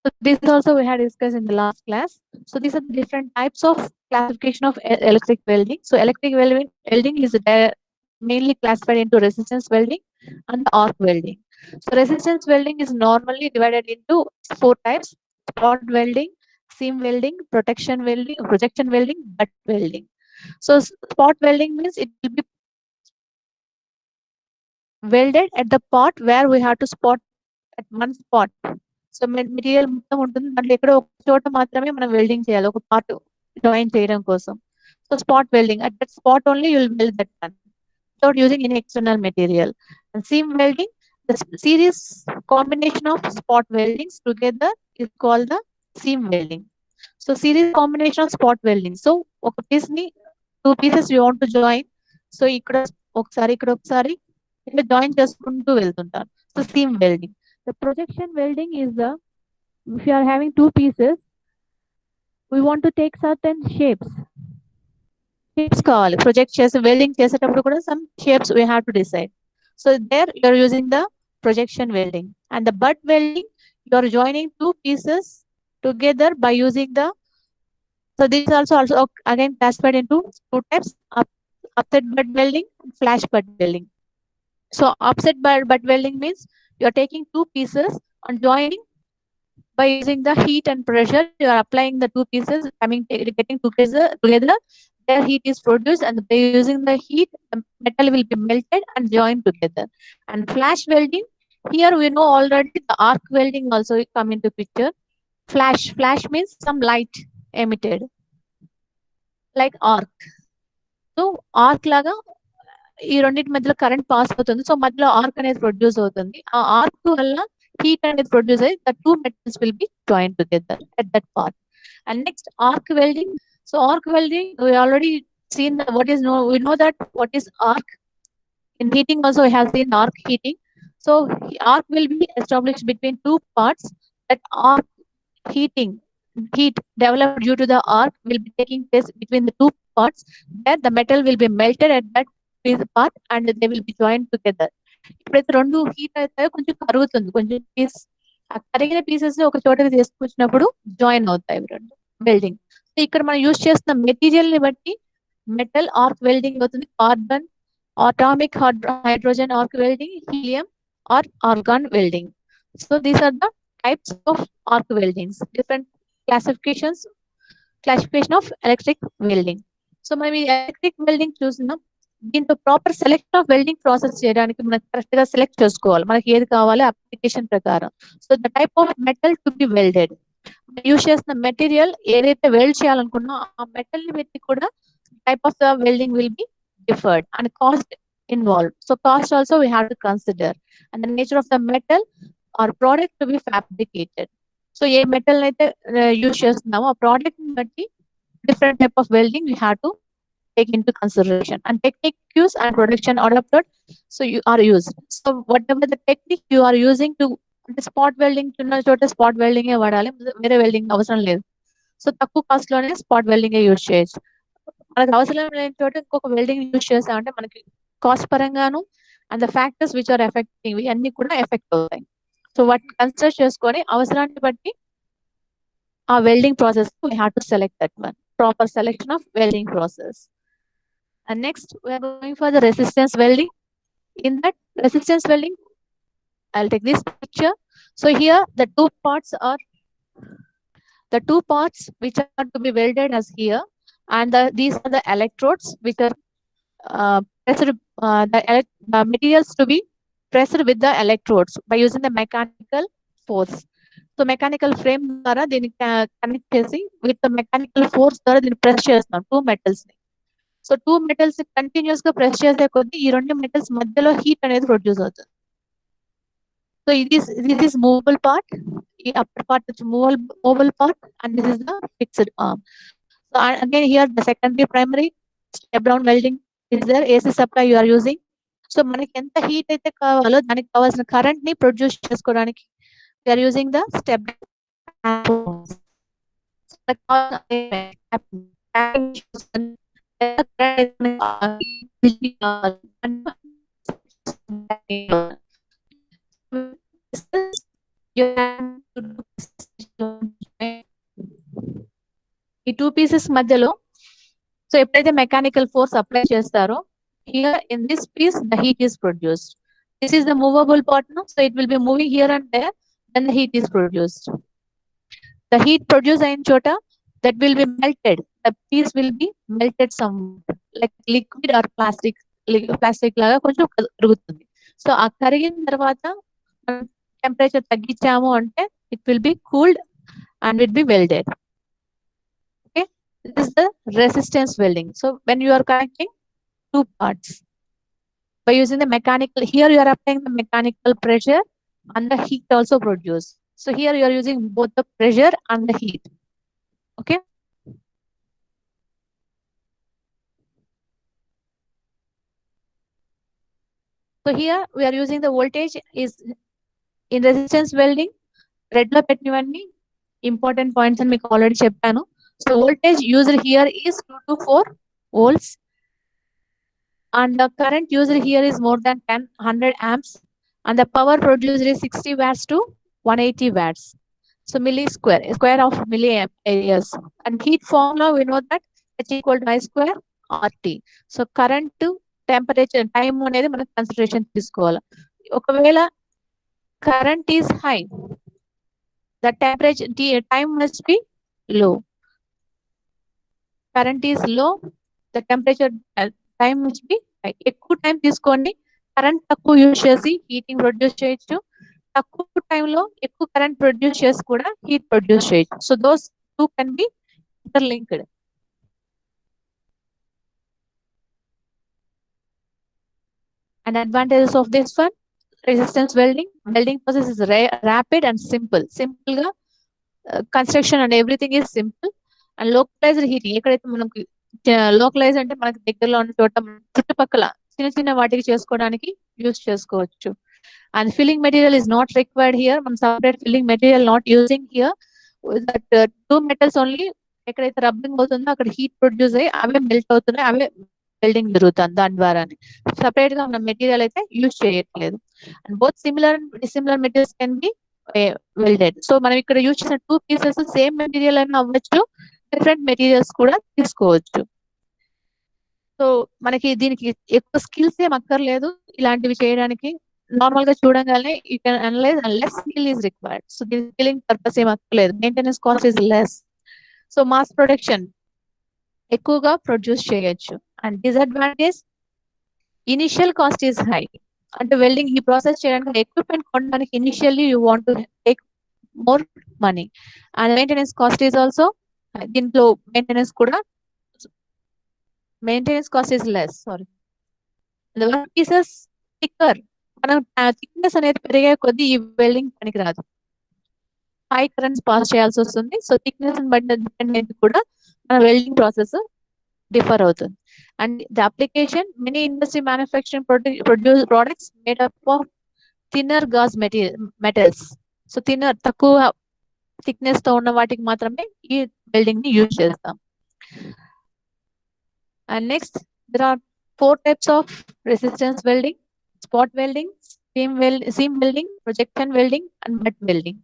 So this also we had discussed in the last class. So these are the different types of classification of electric welding. So electric welding is mainly classified into resistance welding and arc welding. So resistance welding is normally divided into four types: spot welding, seam welding, projection welding, butt welding. So spot welding means it will be welded at the part where we have to spot at one spot. So material మొత్తం ఉంటుంది, దాంట్లో ఎక్కడో ఒక చోట మాత్రమే మనం welding చేయాలి, ఒక పార్ట్ జాయిన్ చేయడం కోసం. So spot welding, at that spot only you will weld that one without using any external material. And seam welding, the series combination of spot weldings together is called the seam welding. So series combination of spot welding, so ఒక piece ని two pieces you want to join, so ఇక్కడ ఒకసారి ఇక్కడ ఒకసారి ఇట్లా join చేసుకుంటూ వెళ్తుంటారు. So seam welding. The projection welding is if you are having two pieces, we want to take certain shapes. Shapes కావాలి ప్రొజెక్ట్ చేసి వెల్డింగ్ చేసేటప్పుడు కూడా some shapes we have to decide. So there you are using the projection welding. And the butt welding, you are joining two pieces together by using the, so these also again classified into two types: upset butt welding and flash butt welding. So offset butt welding means you are taking two pieces and joining by using the heat and pressure. You are applying the two pieces, getting together. Their heat is produced, and by using the heat, the metal will be melted and joined together. And flash welding, here we know already the arc welding also come into picture. Flash means some light emitted, like arc. So arc laga ఈ రెండింటి మధ్యలో current pass అవుతుంది, so మధ్యలో arc అనేది produce అవుతుంది. ఆ arc వల్ల heat అనేది ప్రొడ్యూస్ అయ్యి the two metals will be join together at that part. And next arc welding. So arc welding we already seen we know that what is arc. In heating also we have seen arc heating. So arc will be established between two parts. That arc heat developed due to the arc will be taking place between the two parts, where the metal will be melted at that part and they will be joined together. ఇప్పుడైతే రెండు heat అవుతాయో కొంచెం కరుగుతుంది, కొంచెం piece ఆ కరిగిన pieces ఒక చోటకి తీసుకొచ్చినప్పుడు జాయిన్ అవుతాయి రెండు వెల్డింగ్. సో ఇక్కడ మనం యూజ్ చేస్తున్న మెటీరియల్ ని బట్టి మెటల్ ఆర్క్ వెల్డింగ్ అవుతుంది, carbon, atomic hydrogen arc welding, helium or argon welding. So these are the types of arc weldings, different classification of electric welding. So మనం ఈ ఎలక్ట్రిక్ వెల్డింగ్ చూస్తున్నాం. దీంట్లో proper selection of welding process చేయడానికి మనం correct గా select చేసుకోవాలి, మనకి ఏది కావాలో అప్లికేషన్ ప్రకారం. So the type of metal to be welded, use చేసిన మెటీరియల్ ఏదైతే వెల్డ్ చేయాలనుకున్నా ఆ మెటల్ ని బట్టి కూడా type of the welding will be deferred and cost involved. So cost also we have to consider and the nature of the metal are product to be fabricated. So A metal అయితే use చేస్తున్నామో ఆ product ని బట్టి different type of welding we have to take into consideration, and technique use and production adapted so you are used. So whatever the technique you are using to spot welding చిన్న చోట spot welding ఏ వాడాలి, వేరే welding అవసరం లేదు. So తక్కువ cost లోనే spot welding use చేయొచ్చు. మనకు అవసరం లేని చోట ఇంకొక వెల్డింగ్ యూజ్ చేసామంటే మనకి కాస్ట్ పరంగాను and the factors which are affecting అన్ని కూడా ఎఫెక్ట్ అవుతాయి. సో వాటిని కన్సిడర్ చేసుకొని అవసరాన్ని బట్టి ఆ welding process we have to select that one, proper selection of welding process. And next we are going for the resistance welding. In that resistance welding, I'll take this picture. So here the two parts which are to be welded as here, and these are the electrodes which are pressed, the materials to be pressed with the electrodes by using the mechanical force. So mechanical frame ద్వారా దీన్ని connect చేసి with mechanical force ద్వారా దీన్ని press చేస్తాం two metals ని. So two metals continuous గా press చేసే కొద్దీ ఈ రెండు మెటల్స్ మధ్యలో హీట్ అనేది ప్రొడ్యూస్ అవుతుంది. So this is movable part, ఈ upper part is movable part, and this is the fixed arm. So again here the secondary primary step down welding is there, AC supply you are using. So మనకి ఎంత heat అయితే కావాలో దానికి కావాల్సిన current ని produce చేసుకోవడానికి we are using the step ఈ two pieces మధ్యలో సో ఎప్పుడైతే మెకానికల్ ఫోర్స్ అప్లై చేస్తారో here in this piece the heat is produced. This is the movable part no, so it will be moving here and there, then the heat is produced. The heat produce అయిన చోట that will be melted, the piece will be melted some like liquid or plastic, plastic లాగా కొంచెం కరుగుతుంది. So ఆ కరిగిన తర్వాత temperature తగ్గించాము అంటే it will B cooled and will be welded. Okay, this is the resistance welding. So when you are connecting two parts by using the mechanical, here you are applying the mechanical pressure and the heat also produced. So here you are using both the pressure and the heat. Okay, so here we are using the voltage is in resistance welding. Red lo pettivandi important points and meeku already cheppanu. So voltage used here is 2 to 4 volts and the current used here is more than 100 amps and the power produced is 60 watts to 180 watts. So milli square of milliamperes. And heat formula we know that H equal to I square RT. So current to temperature time అనేది మనం consideration తీసుకోవాలి. ఒకవేళ current is high, the temperature time must be low. Current is low, the temperature time must be high. ఎక్కువ time తీసుకోండి, current తక్కువ use చేసి heating produce చేయొచ్చు. తక్కువ టైంలో ఎక్కువ కరెంట్ ప్రొడ్యూస్ చేసి కూడా హీట్ ప్రొడ్యూస్ చేయొచ్చు. So those two can be interlinked. And advantages of this one, resistance welding. Welding process is rapid and simple. Simple గా construction and everything is simple. And localised heating, ఎక్కడైతే మనకి localise అంటే మనకి దగ్గరలో ఉన్న చోట చుట్టుపక్కల చిన్న చిన్న వాటికి చేసుకోవడానికి యూజ్ చేసుకోవచ్చు. And filling material is not required here, మనం separate filling material not using here. That two metals only ఎక్కడైతే రబ్బింగ్ అవుతుందో అక్కడ హీట్ ప్రొడ్యూస్ అయ్యి అవే మెల్ట్ అవుతున్నాయి, అవే వెల్డింగ్ జరుగుతుంది దాని ద్వారా. సపరేట్ గా మనం మెటీరియల్ అయితే యూజ్ చేయట్లేదు. And both similar and dissimilar materials can be welded. So మనం ఇక్కడ యూజ్ చేసిన టూ పీసెస్ సేమ్ మెటీరియల్ అయినా అవ్వచ్చు, డిఫరెంట్ మెటీరియల్స్ కూడా తీసుకోవచ్చు. సో మనకి దీనికి ఎక్కువ స్కిల్స్ ఏం అక్కర్లేదు ఇలాంటివి చేయడానికి. నార్మల్ గా చూడగానే you can analyse and less skill is required. So దీని స్కిల్లింగ్ పర్పస్ ఏం అక్కర్లేదు, maintenance cost is less. So mass production ఎక్కువగా ప్రొడ్యూస్ చేయొచ్చు. And disadvantage, initial cost is high. అంటే వెల్డింగ్ ఈ ప్రాసెస్ చేయడానికి ఎక్విప్మెంట్ కొనడానికి initially you want to take more money. And maintenance cost is also, దీంట్లో maintenance కూడా maintenance cost is less. Sorry, the work pieces thicker. మనం thickness అనేది పెరిగే కొద్దీ ఈ వెల్డింగ్ పనికి రాదు, హై కరెంట్స్ పాస్ చేయాల్సి వస్తుంది. సో థిక్నెస్ బట్టి డిపెండెంట్ కూడా మన వెల్డింగ్ ప్రాసెస్ డిఫర్ అవుతుంది. And the application, many industry manufacturing produce products made up of thinner gauge metals. So thinner తక్కువ థిక్నెస్ తో ఉన్న వాటికి మాత్రమే ఈ వెల్డింగ్ ని యూజ్ చేస్తాం. And next there are 4 types of resistance welding: spot welding, seam welding, projection welding, and butt welding.